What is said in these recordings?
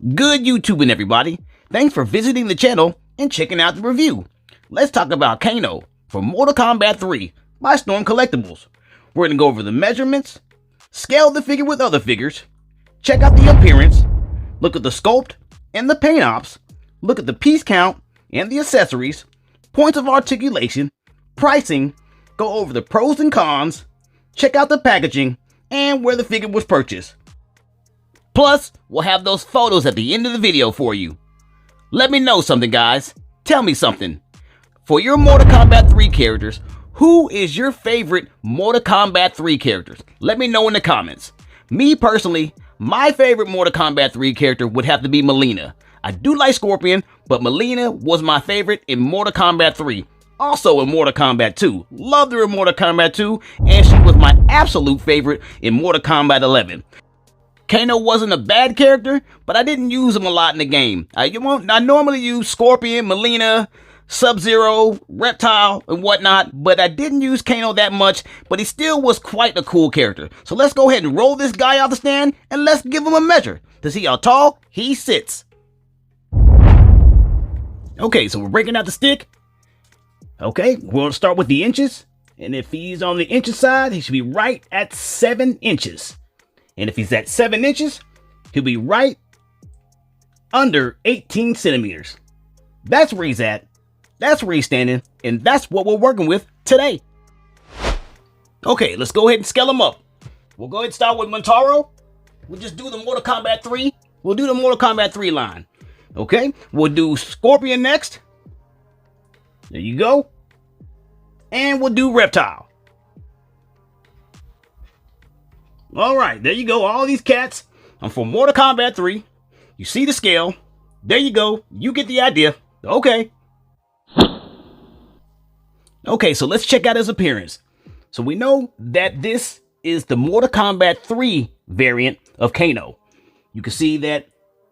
Good YouTubing, everybody. Thanks for visiting the channel and checking out the review. Let's talk about KANO from Mortal Kombat 3 by Storm Collectibles. We're going to go over the measurements, scale the figure with other figures, check out the appearance, look at the sculpt and the paint ops, look at the piece count and the accessories, points of articulation, pricing, go over the pros and cons, check out the packaging, and where the figure was purchased. Plus, we'll have those photos at the end of the video for you. Let me know something, guys. Tell me something. For your Mortal Kombat 3 characters, who is your favorite Mortal Kombat 3 characters? Let me know in the comments. Me personally, my favorite Mortal Kombat 3 character would have to be Mileena. I do like Scorpion, but Mileena was my favorite in Mortal Kombat 3. Also in Mortal Kombat 2. Loved her in Mortal Kombat 2, and she was my absolute favorite in Mortal Kombat 11. KANO wasn't a bad character, but I didn't use him a lot in the game. I normally use Scorpion, Mileena, Sub-Zero, Reptile, and whatnot, but I didn't use KANO that much, but he still was quite a cool character. So let's go ahead and roll this guy off the stand, and let's give him a measure to see how tall he sits. Okay, so we're breaking out the stick. Okay, we'll start with the inches, and if he's on the inches side, he should be right at 7 inches. And if he's at 7 inches, he'll be right under 18 centimeters. That's where he's at. That's where he's standing. And that's what we're working with today. Okay, let's go ahead and scale him up. We'll go ahead and start with Montaro. We'll just do the Mortal Kombat 3. We'll do the Mortal Kombat 3 line. Okay, we'll do Scorpion next. There you go. And we'll do Reptile. Alright, there you go. All these cats are from Mortal Kombat 3. You see the scale. There you go. You get the idea. Okay. Okay, so let's check out his appearance. So we know that this is the Mortal Kombat 3 variant of KANO. You can see that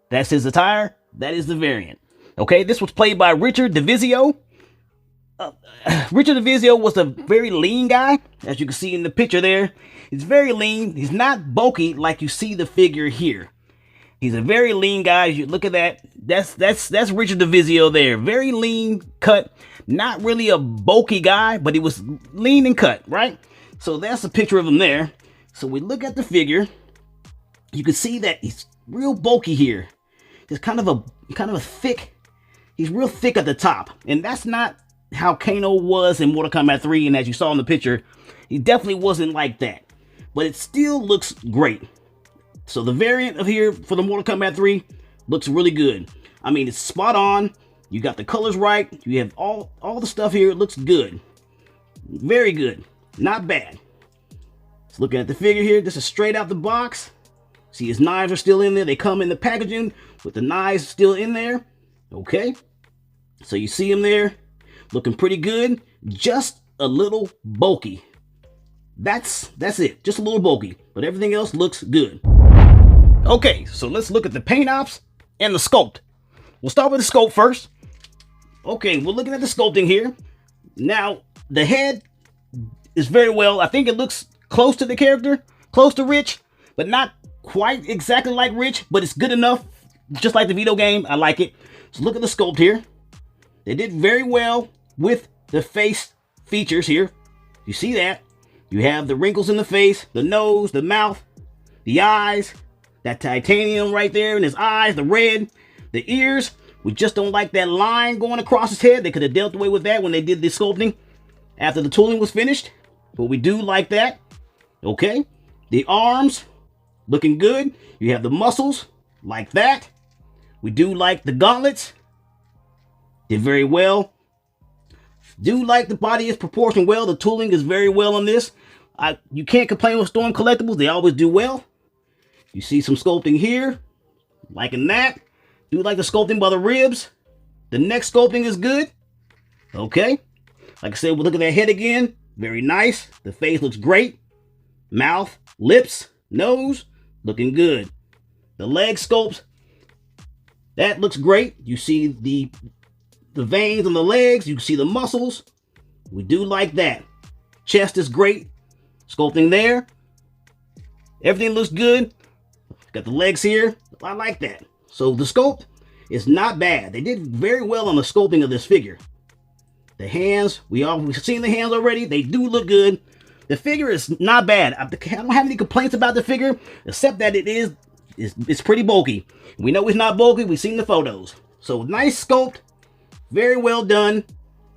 that's his attire. That is the variant. Okay, this was played by Richard DeVizio. Richard DeVizio was a very lean guy, as you can see in the picture there. He's very lean. He's not bulky like you see the figure here. He's a very lean guy. You look at that. That's Richard DeVizio there. Very lean cut. Not really a bulky guy, but he was lean and cut, right? So that's a picture of him there. So we look at the figure. You can see that he's real bulky here. He's kind of a thick. He's real thick at the top, and that's not how KANO was in Mortal Kombat 3, and as you saw in the picture, he definitely wasn't like that. But it still looks great. So the variant of here for the Mortal Kombat 3 looks really good. I mean, it's spot on. You got the colors right. You have all the stuff here. It looks good. Very good. Not bad. Just looking at the figure here, this is straight out the box. See, his knives are still in there. They come in the packaging with the knives still in there. Okay. So you see him there. Looking pretty good, just a little bulky. That's it, just a little bulky, but everything else looks good. Okay, so let's look at the paint ops and the sculpt. We'll start with the sculpt first. Okay, we're looking at the sculpting here. Now, the head is very well, I think it looks close to the character, close to Rich, but not quite exactly like Rich, but it's good enough, just like the video game. I like it. So look at the sculpt here. They did very well with the face features here. You see that? You have the wrinkles in the face, the nose, the mouth, the eyes, that titanium right there in his eyes, the red, the ears. We just don't like that line going across his head. They could have dealt away with that when they did the sculpting after the tooling was finished. But we do like that. Okay. The arms, looking good. You have the muscles, like that. We do like the gauntlets. Did very well. Do like the body is proportioned well. The tooling is very well on this. You can't complain with Storm Collectibles. They always do well. You see some sculpting here. Liking that. Do like the sculpting by the ribs. The neck sculpting is good. Okay. Like I said, we'll look at that head again. Very nice. The face looks great. Mouth, lips, nose, looking good. The leg sculpt. That looks great. You see the veins on the legs. You can see the muscles. We do like that. Chest is great. Sculpting there. Everything looks good. Got the legs here. I like that. So the sculpt is not bad. They did very well on the sculpting of this figure. The hands, we've seen the hands already. They do look good. The figure is not bad. I don't have any complaints about the figure, except that it's pretty bulky. We know it's not bulky. We've seen the photos. So nice sculpt, very well done.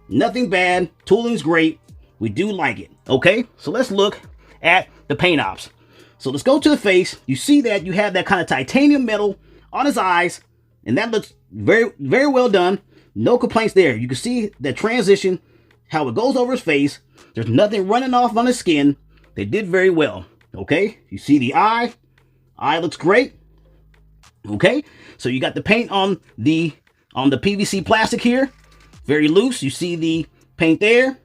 Nothing bad. Tooling's great. We do like it. Okay, so let's look at the paint ops. So let's go to the face. You see that you have that kind of titanium metal on his eyes, and that looks very, very well done. No complaints there. You can see the transition, how it goes over his face. There's nothing running off on his skin. They did very well. Okay, you see the eye. Eye looks great. Okay, so you got the paint on the PVC plastic here. Very loose. You see the paint there.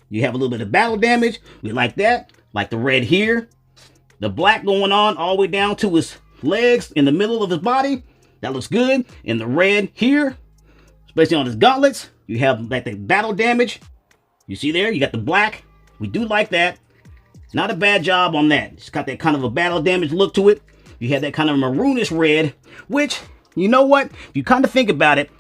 You have a little bit of battle damage. We like that. Like the red here. The black going on all the way down to his legs in the middle of his body. That looks good. And the red here, especially on his gauntlets, you have like the battle damage. You see there, you got the black. We do like that. Not a bad job on that. It's got that kind of a battle damage look to it. You have that kind of maroonish red, which, you know what? If you kind of think about it,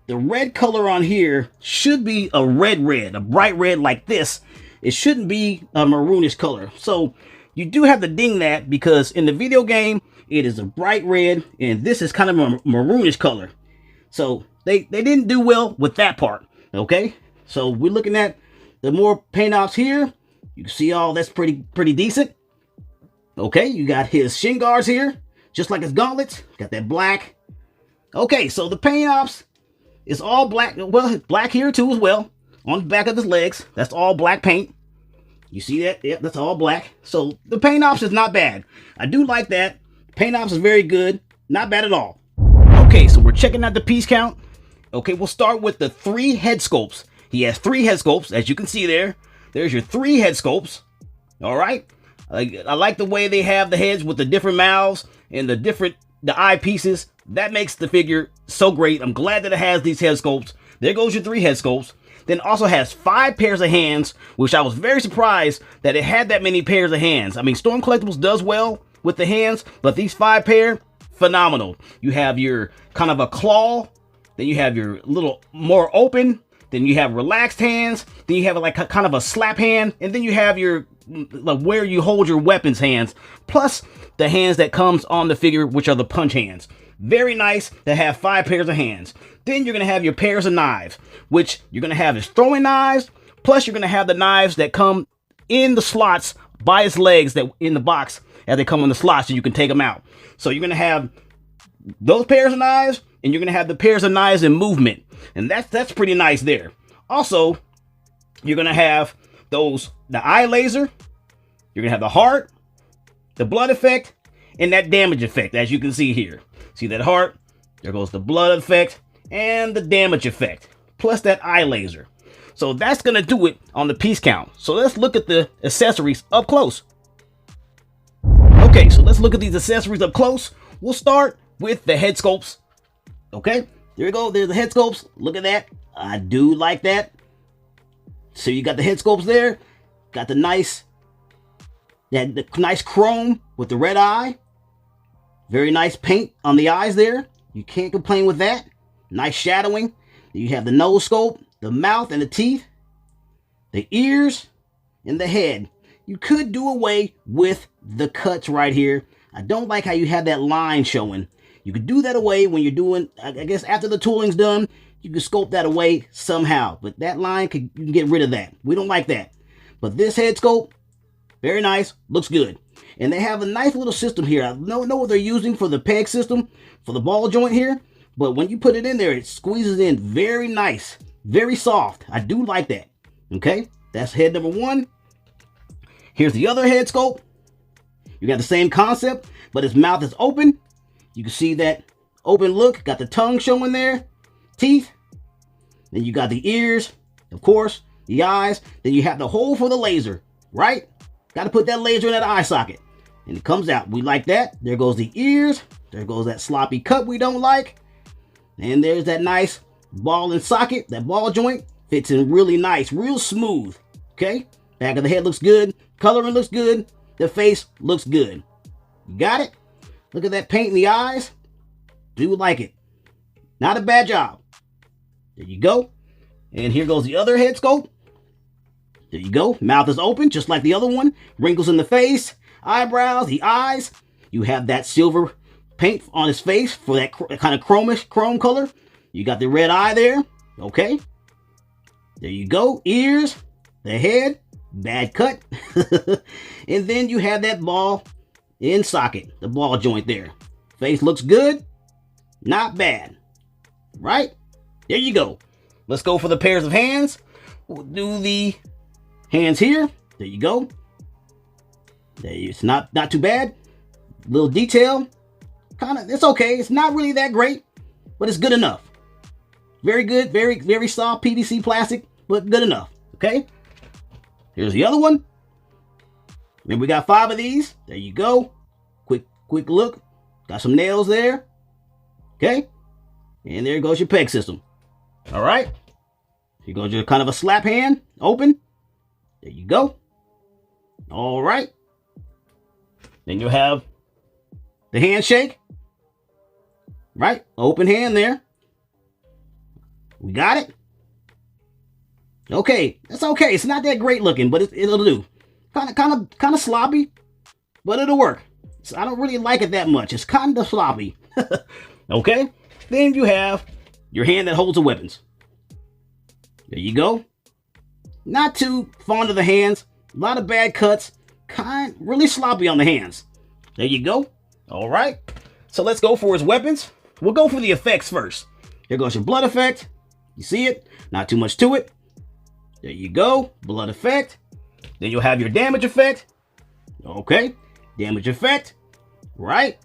the red color on here should be a red, a bright red like this. It shouldn't be a maroonish color. So you do have to ding that, because in the video game, it is a bright red, and this is kind of a maroonish color. So they didn't do well with that part. Okay, so we're looking at the more paint ops here. You can see all that's pretty decent. Okay, you got his shin guards here, just like his gauntlets. Got that black. Okay, so the paint ops is all black. Well, black here too as well. On the back of his legs, that's all black paint. You see that? Yep, that's all black. So the paint ops is not bad. I do like that. Paint ops is very good. Not bad at all. Okay, so we're checking out the piece count. Okay, we'll start with the 3 head sculpts. He has 3 head sculpts, as you can see there. There's your 3 head sculpts. All right. I like the way they have the heads with the different mouths and the eye pieces. That makes the figure so great. I'm glad that it has these head sculpts. There goes your 3 head sculpts. Then also has 5 pairs of hands, which I was very surprised that it had that many pairs of hands. I mean, Storm Collectibles does well with the hands, but these 5 pair, phenomenal. You have your kind of a claw, then you have your little more open, then you have relaxed hands, then you have like a kind of a slap hand, and then you have your like where you hold your weapons hands, plus the hands that comes on the figure, which are the punch hands. Very nice to have 5 pairs of hands. Then you're going to have your pairs of knives, which you're going to have his throwing knives, plus you're going to have the knives that come in the slots by his legs that in the box as they come in the slots, so you can take them out. So you're going to have those pairs of knives, and you're going to have the pairs of knives in movement. And that's pretty nice there. Also, you're going to have the eye laser, you're going to have the heart, the blood effect, and that damage effect, as you can see here. See that heart? There goes the blood effect and the damage effect, plus that eye laser. So that's going to do it on the piece count. So let's look at the accessories up close. Okay, so let's look at these accessories up close. We'll start with the head sculpts. Okay, there we go. There's the head sculpts. Look at that. I do like that. So you got the head sculpts there. Got the nice chrome with the red eye. Very nice paint on the eyes there. You can't complain with that. Nice shadowing. You have the nose sculpt, the mouth and the teeth, the ears, and the head. You could do away with the cuts right here. I don't like how you have that line showing. You could do that away when you're doing, I guess after the tooling's done, you can sculpt that away somehow. But that line, you can get rid of that. We don't like that. But this head sculpt, very nice, looks good. And they have a nice little system here. I don't know what they're using for the peg system, for the ball joint here. But when you put it in there, it squeezes in very nice, very soft. I do like that. Okay, that's head number 1. Here's the other head sculpt. You got the same concept, but his mouth is open. You can see that open look. Got the tongue showing there, teeth. Then you got the ears, of course, the eyes. Then you have the hole for the laser, right? Got to put that laser in that eye socket. And it comes out. We like that. There goes the ears. There goes that sloppy cut we don't like. And there's that nice ball and socket. That ball joint fits in really nice, real smooth. Okay? Back of the head looks good. Coloring looks good. The face looks good. You got it? Look at that paint in the eyes. Do like it. Not a bad job. There you go. And here goes the other head sculpt. There you go. Mouth is open, just like the other one. Wrinkles in the face, eyebrows, the eyes. You have that silver paint on his face for that kind of chrome color. You got the red eye there. Okay. There you go. Ears, the head, bad cut. And then you have that ball in socket, the ball joint there. Face looks good. Not bad. Right? There you go. Let's go for the pairs of hands. We'll do the hands here. There you go. It's not too bad. Little detail. It's okay. It's not really that great, but it's good enough. Very good. Very soft PVC plastic, but good enough. Okay. Here's the other one. Then we got 5 of these. There you go. Quick look. Got some nails there. Okay. And there goes your peg system. All right. Here goes your kind of a slap hand. Open. There you go. All right. Then you'll have the handshake. Right. Open hand there. We got it. Okay. That's okay. It's not that great looking, but it'll do. Kind of sloppy, but it'll work. So I don't really like it that much. It's kind of sloppy. Okay. Then you have your hand that holds the weapons. There you go. Not too fond of the hands. A lot of bad cuts. Really sloppy on the hands. There you go. All right. So let's go for his weapons. We'll go for the effects first. Here goes your blood effect. You see it? Not too much to it. There you go. Blood effect. Then you'll have your damage effect. Okay. Damage effect. Right.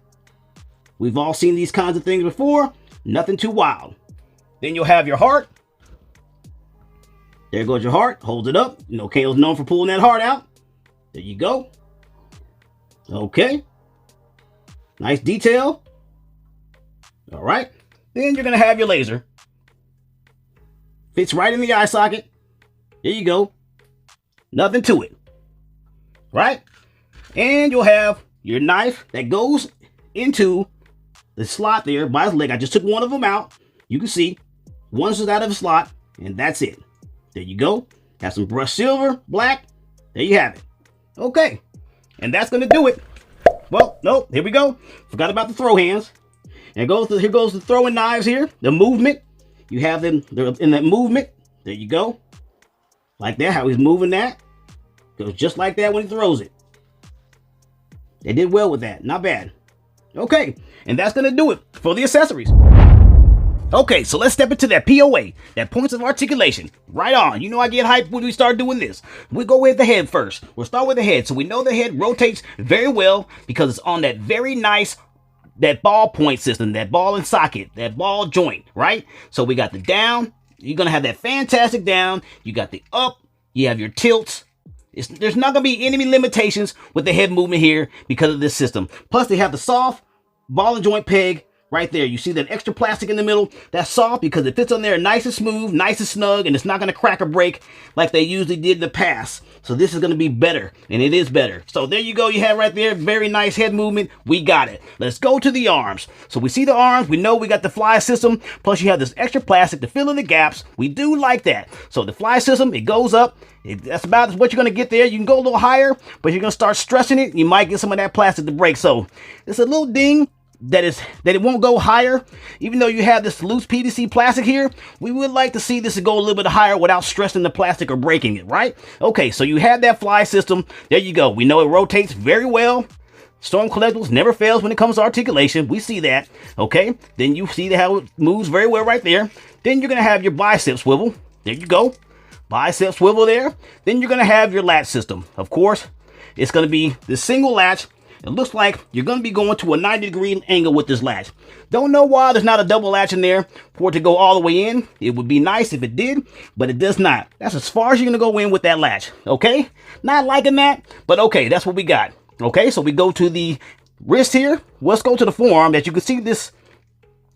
We've all seen these kinds of things before. Nothing too wild. Then you'll have your heart. There goes your heart. Holds it up. You know, KO's known for pulling that heart out. There you go. Okay. Nice detail. All right. Then you're going to have your laser. Fits right in the eye socket. There you go. Nothing to it. Right? And you'll have your knife that goes into the slot there by his leg. I just took one of them out. You can see one's just out of the slot, and that's it. There you go. Have some brushed silver, black. There you have it. Okay. And that's going to do it. Well, no, here we go. Forgot about the throw hands. And here goes the throwing knives here. The movement. You have them in that movement. There you go. Like that, how he's moving that. Goes just like that when he throws it. They did well with that. Not bad. Okay. And that's going to do it for the accessories. Okay, so let's step into that POA, that points of articulation. Right on. You know I get hyped when we start doing this. We'll go with the head first. We'll start with the head. So we know the head rotates very well because it's on that very nice, that ball point system, that ball and socket, that ball joint, right? So we got the down. You're going to have that fantastic down. You got the up. You have your tilts. There's not going to be any limitations with the head movement here because of this system. Plus, they have the soft ball and joint peg right there. You see that extra plastic in the middle? That's soft because it fits on there nice and smooth, nice and snug, and it's not going to crack or break like they usually did in the past. So this is going to be better, and it is better. So there you go. You have right there, very nice head movement. We got it. Let's go to the arms. So we see the arms. We know we got the fly system. Plus you have this extra plastic to fill in the gaps. We do like that. So the fly system, it goes up. That's about what you're going to get there. You can go a little higher, but you're going to start stressing it. You might get some of that plastic to break. So it's a little ding that it won't go higher. Even though you have this loose PVC plastic here, we would like to see this to go a little bit higher without stressing the plastic or breaking it, right? Okay, so you have that fly system. There you go. We know it rotates very well. Storm Collectibles never fails when it comes to articulation. We see that. Okay, then you see how it moves very well right there. Then you're going to have your bicep swivel. There you go. Bicep swivel there. Then you're going to have your latch system. Of course, it's going to be the single latch. It looks like you're going to be going to a 90-degree angle with this latch. Don't know why there's not a double latch in there for it to go all the way in. It would be nice if it did, but it does not. That's as far as you're going to go in with that latch. Okay? Not liking that, but okay, that's what we got. Okay, so we go to the wrist here. Let's go to the forearm. That you can see this.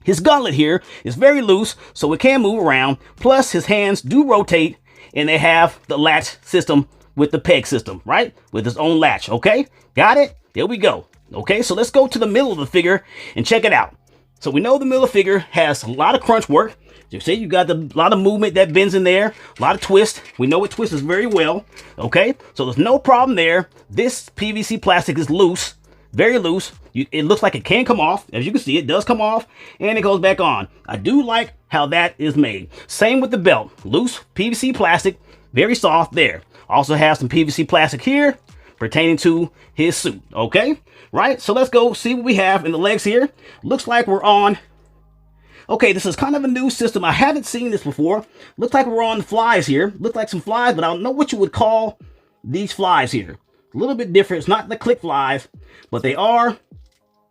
His gauntlet here is very loose, so it can move around. Plus, his hands do rotate, and they have the latch system with the peg system, right? With his own latch, okay? Got it? There we go. Okay, so let's go to the middle of the figure and check it out. So we know the Miller figure has a lot of crunch work. You see, you got a lot of movement that bends in there, a lot of twist. We know it twists very well, okay? So there's no problem there. This PVC plastic is loose, very loose. It looks like it can come off. As you can see, it does come off, and it goes back on. I do like how that is made. Same with the belt. Loose PVC plastic, very soft there. Also has some PVC plastic here pertaining to his suit, okay? Right, so let's go see what we have in the legs here. Looks like we're on... Okay, this is kind of a new system. I haven't seen this before. Looks like we're on flies here. Looks like some flies, but I don't know what you would call these flies here. A little bit different. It's not the click flies, but they are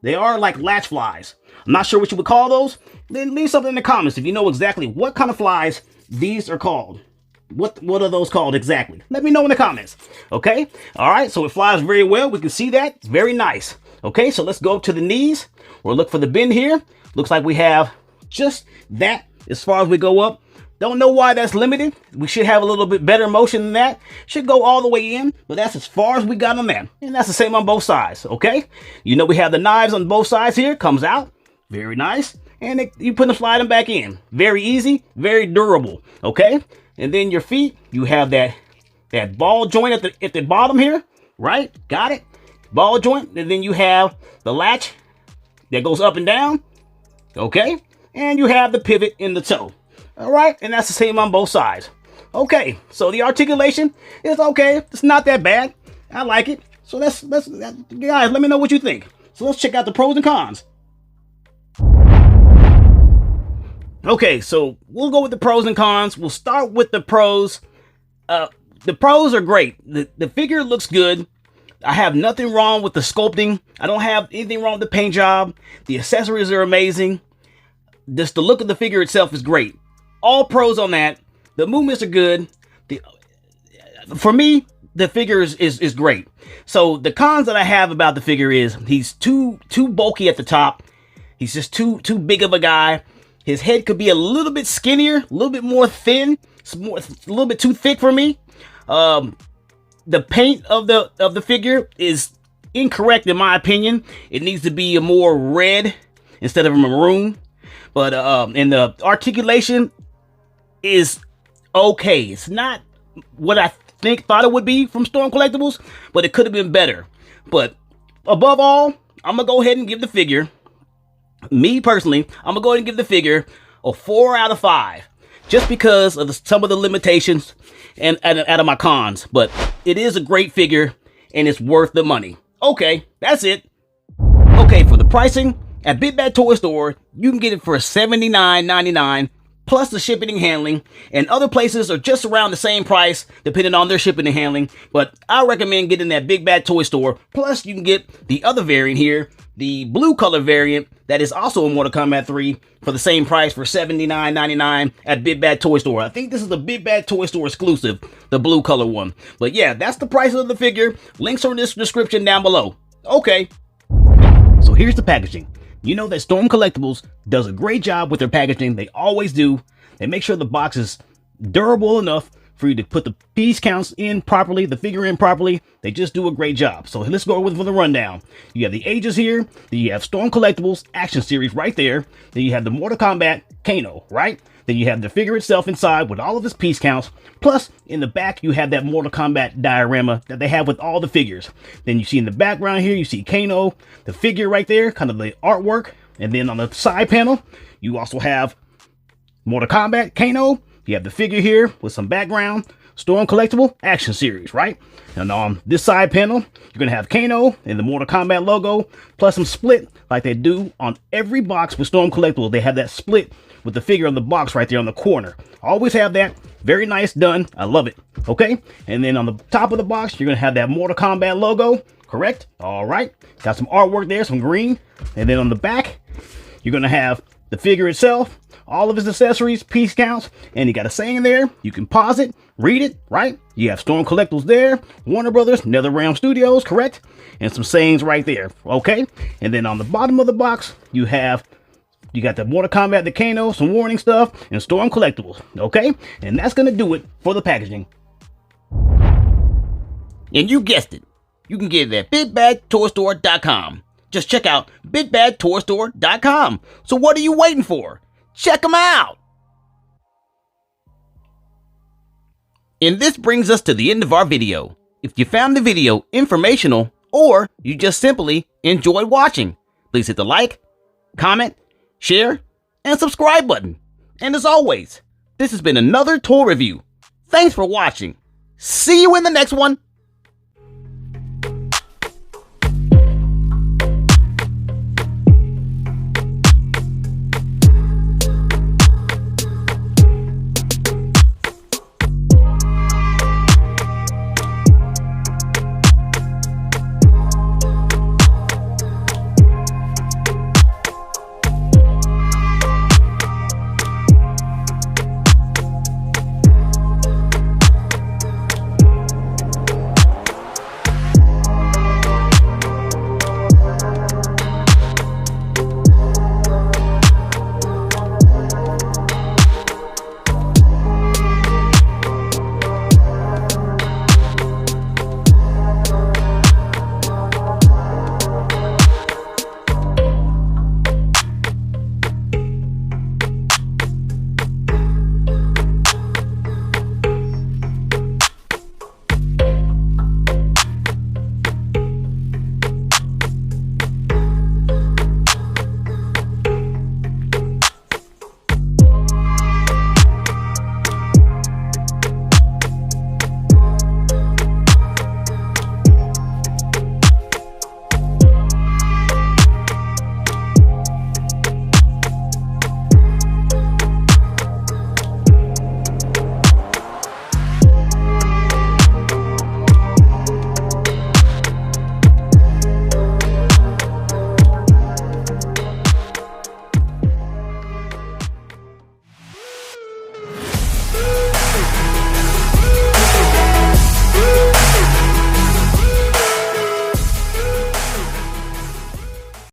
like latch flies. I'm not sure what you would call those. Then leave something in the comments if you know exactly what kind of flies these are called. What are those called exactly? Let me know in the comments. Okay? All right, so it flies very well. We can see that. It's very nice. Okay, so let's go to the knees. We'll look for the bend here. Looks like we have just that as far as we go up. Don't know why that's limited. We should have a little bit better motion than that. Should go all the way in, but that's as far as we got on that. And that's the same on both sides, okay? You know we have the knives on both sides here. Comes out. Very nice. And you put them, slide them back in. Very easy, very durable, okay? And then your feet, you have that ball joint at the bottom here, right? Got it? Ball joint. And then you have the latch that goes up and down, okay? And you have the pivot in the toe. All right, and that's the same on both sides. Okay, so the articulation is okay. It's not that bad. I like it. So let's guys, let me know what you think. So let's check out the pros and cons. Okay, so we'll go with the pros and cons. We'll start with the pros. The pros are great. The figure looks good. I have nothing wrong with the sculpting. I don't have anything wrong with the paint job. The accessories are amazing. Just the look of the figure itself is great. All pros on that. The movements are good. For me, the figure is great. So the cons that I have about the figure is he's too bulky at the top. He's just too big of a guy. His head could be a little bit skinnier, a little bit more thin. It's a little bit too thick for me. The paint of the figure is incorrect in my opinion. It needs to be a more red instead of a maroon. But and the articulation is okay. It's not what I thought it would be from Storm Collectibles, but it could have been better. But above all, I'm gonna go ahead and give the figure, me personally, I'm gonna go ahead and give the figure a 4 out of 5, just because of some of the limitations and out of my cons. But it is a great figure and it's worth the money. Okay, that's it. Okay, for the pricing, at Big Bad Toy Store, you can get it for $79.99 plus the shipping and handling, and other places are just around the same price depending on their shipping and handling. But I recommend getting that Big Bad Toy Store. Plus you can get the other variant here, the blue color variant that is also in Mortal Kombat 3 for the same price for $79.99 at Big Bad Toy Store. I think this is the Big Bad Toy Store exclusive, the blue color one. But yeah, that's the price of the figure. Links are in this description down below. Okay, so here's the packaging. You know that Storm Collectibles does a great job with their packaging. They always do. They make sure the box is durable enough for you to put the piece counts in properly, the figure in properly. They just do a great job. So let's go with the rundown. You have the ages here. Then you have Storm Collectibles Action Series right there. Then you have the Mortal Kombat KANO, right? Then you have the figure itself inside with all of its piece counts. Plus, in the back, you have that Mortal Kombat diorama that they have with all the figures. Then you see in the background here, you see KANO, the figure right there, kind of the artwork. And then on the side panel, you also have Mortal Kombat KANO. You have the figure here with some background. Storm Collectible Action Series, right? And on this side panel, you're going to have KANO and the Mortal Kombat logo, plus some split like they do on every box with Storm Collectible. They have that split with the figure on the box right there on the corner. Always have that. Very nice done. I love it. Okay. And then on the top of the box, you're going to have that Mortal Kombat logo. Correct. All right. Got some artwork there, some green. And then on the back, you're going to have the figure itself, all of its accessories, piece counts, and you got a saying there. You can pause it, read it, right? You have Storm Collectibles there, Warner Brothers, NetherRealm Studios, correct? And some sayings right there. Okay. And then on the bottom of the box, you got the Mortal Kombat, the KANO, some warning stuff, and Storm Collectibles, okay? And that's going to do it for the packaging. And you guessed it. You can get it at BigBadToyStore.com. Just check out BigBadToyStore.com. So what are you waiting for? Check them out! And this brings us to the end of our video. If you found the video informational or you just simply enjoyed watching, please hit the like, comment, share, and subscribe button. And as always, this has been another toy review. Thanks for watching. See you in the next one.